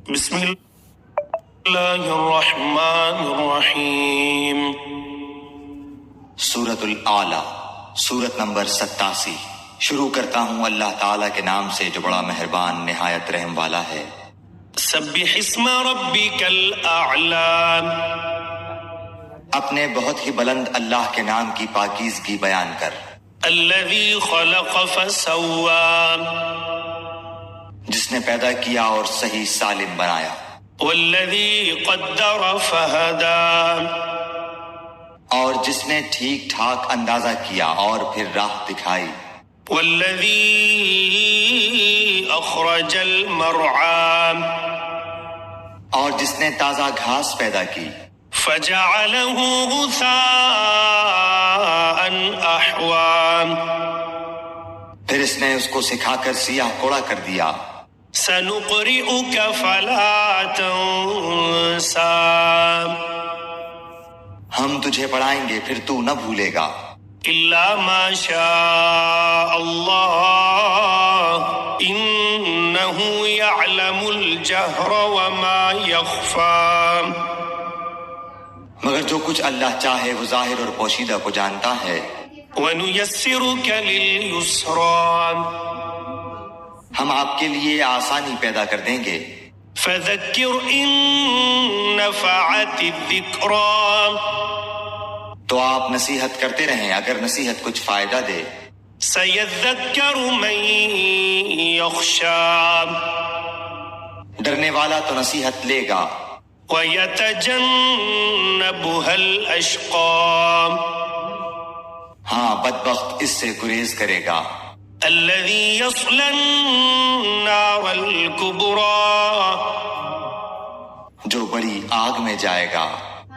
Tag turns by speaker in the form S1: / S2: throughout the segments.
S1: بسم اللہ الرحمن الرحیم۔
S2: سورۃ الاعلیٰ، سورت نمبر 87۔ شروع کرتا ہوں اللہ تعالیٰ کے نام سے جو بڑا مہربان نہایت رحم والا ہے۔
S1: سبح اسم ربک الاعلی،
S2: اپنے بہت ہی بلند اللہ کے نام کی پاکیزگی بیان کر۔
S1: الذی خلق فسوی،
S2: جس نے پیدا کیا اور صحیح سالم بنایا۔
S1: والذی قدر فہدی،
S2: اور جس نے ٹھیک ٹھاک اندازہ کیا اور پھر راہ دکھائی۔
S1: والذی اخرج المرعی،
S2: اور جس نے تازہ گھاس پیدا کی۔
S1: فجعلہ غثاء احوی،
S2: پھر اس نے اس کو سکھا کر سیاہ کوڑا کر دیا۔
S1: سنقرئک فلا تنسى،
S2: ہم تجھے پڑھائیں گے پھر تو نہ بھولے گا۔
S1: الا ما شاء اللہ انہ یعلم الجہر وما یخفی،
S2: مگر جو کچھ اللہ چاہے وہ ظاہر اور پوشیدہ کو جانتا ہے۔
S1: وَنُيَسِّرُكَ لِلْيُسْرَى،
S2: ہم آپ کے لیے آسانی پیدا کر دیں گے۔
S1: فَذَكِّرْ إِن نَفَعَتِ الذِّكْرَى،
S2: تو آپ نصیحت کرتے رہیں اگر نصیحت کچھ فائدہ دے۔
S1: سَيَذَّكَّرُ مَن يَخْشَى،
S2: ڈرنے والا تو نصیحت لے گا۔
S1: وَيَتَجَنَّبُهَا الْأَشْقَى،
S2: ہاں بدبخت اس سے گریز کرے گا۔
S1: الَّذِي يَصْلَى النَّارَ الْكُبْرَى،
S2: جو بڑی آگ میں جائے گا۔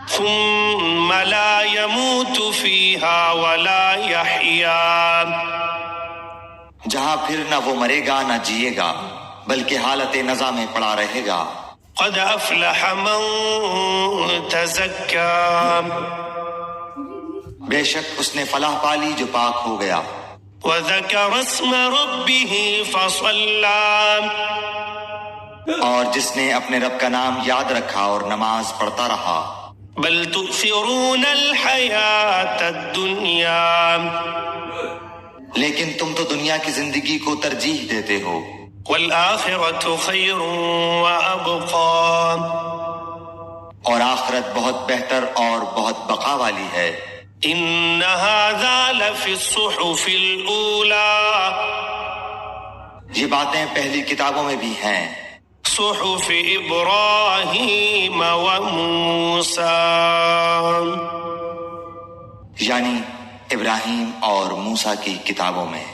S1: ثُمَّ لَا يَمُوتُ فِيهَا وَلَا يَحْيَا،
S2: جہاں پھر نہ وہ مرے گا نہ جیے گا بلکہ حالت نزا میں پڑا رہے گا۔
S1: قد افلح من تزکا،
S2: بے شک اس نے فلاح پالی جو پاک ہو گیا۔
S1: وذکر اسم ربہ فصلی،
S2: اور جس نے اپنے رب کا نام یاد رکھا اور نماز پڑھتا رہا۔
S1: بل تؤثرون الحیاۃ الدنیا،
S2: لیکن تم تو دنیا کی زندگی کو ترجیح دیتے ہو۔
S1: والآخرۃ خیر وابقی،
S2: اور آخرت بہت بہتر اور بہت بقا والی ہے۔
S1: ان ھذا لفی الصحف الاولی،
S2: یہ باتیں پہلی کتابوں میں بھی ہیں۔
S1: صحف ابراہیم وموسیٰ،
S2: یعنی ابراہیم اور موسیٰ کی کتابوں میں۔